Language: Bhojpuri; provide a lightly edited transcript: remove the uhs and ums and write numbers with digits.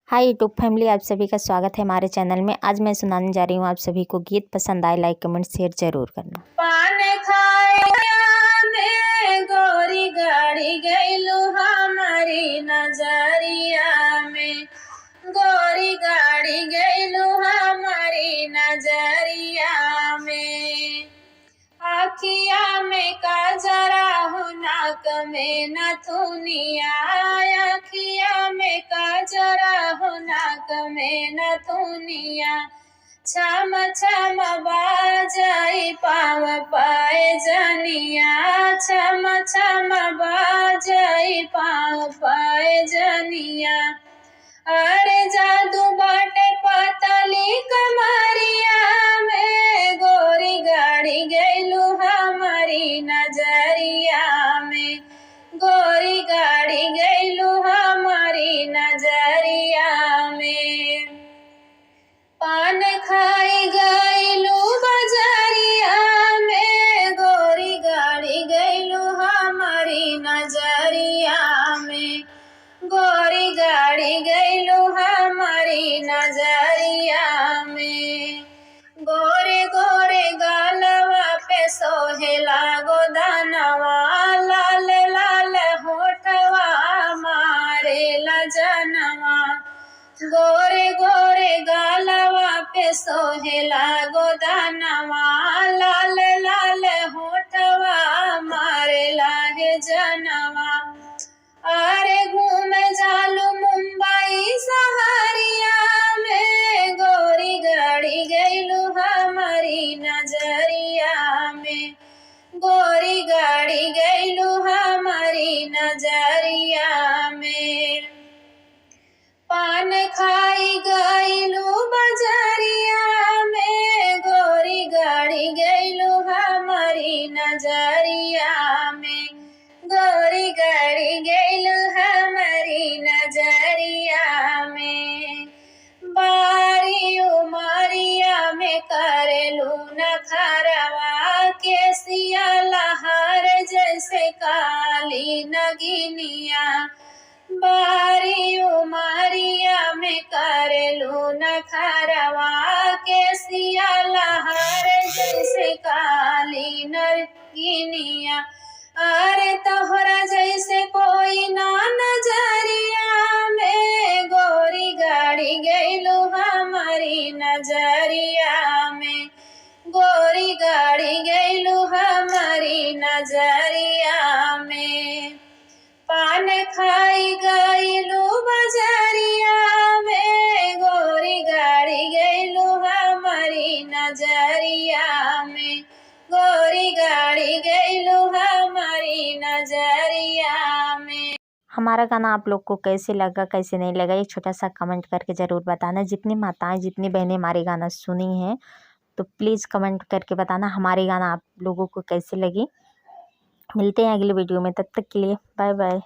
हाय यूट्यूब फैमिली, आप सभी का स्वागत है हमारे चैनल में। आज मैं सुनाने जा रही हूँ आप सभी को गीत। पसंद आए लाइक कमेंट शेयर जरूर करना। पान खाया में गोरी गाड़ी गईलू हमारी नजरिया में, गोरी गाड़ी गईलू हमारी नजरिया में। आखिया में काजरा हो नाक में नथुनिया, आखिया में काजरा हो नाक में नथुनिया। छम छम बाजाई पाव पाए जनिया, छम छम बाजाई पाव पाए जनिया। अरे जादू बाटे पतली कमरिया में, गोरी गाड़ी गईलू हमारी नजरिया में, गोरी गाड़ी गईलू हमारी नजरिया में। पान खाई गईलू बजरिया में, गोरी गाड़ी गईलू हमारी नजरिया में, गोरी गाड़ी गईलू हमारी नजरिया में। गोरे गोरे गालवा पे सोहेला गोदानवा, लाल लाल होठवा मारेला जनवा। गोरे गोरे गालवा पे सोहेला गोदानवा, लाल लाल होठवा मारेला हे जनवा। अरे घूमे जालू मुंबई सहरिया में, गोरी गाड़ी गईलू हमारी नजरिया में, गोरी गाड़ी गईलू हमारी नजरिया में। पान खाई गईलू बजरिया में, गोरी गाड़ी गईलू हमारी नजरिया में, गोरी गाड़ी गईलू हमारी नजरिया में। बारी उमरिया में करेलू नखरवा, केसिया लहर जैसे काली नगिनिया। बारी उमरिया में करेलू नखरवा, केसिया लहर जैसे काली नगिनिया। अरे तोहरा जैसे कोई ना नजरिया में, गोरी गाड़ी गईलू हमारी नजरिया में, गोरी गाड़ी गईलू हमारी नजरिया में। पान खाई गईलू बजरिया में, गोरी गाड़ी गईलू हमारी नजरिया में, गोरी गाड़ी गईलू हमारी नजरिया में। हमारा गाना आप लोग को कैसे लगा कैसे नहीं लगा, एक छोटा सा कमेंट करके ज़रूर बताना। जितनी माताएं जितनी बहनें हमारे गाना सुनी हैं तो प्लीज़ कमेंट करके बताना हमारे गाना आप लोगों को कैसे लगी। मिलते हैं अगले वीडियो में, तब तक के लिए बाय बाय।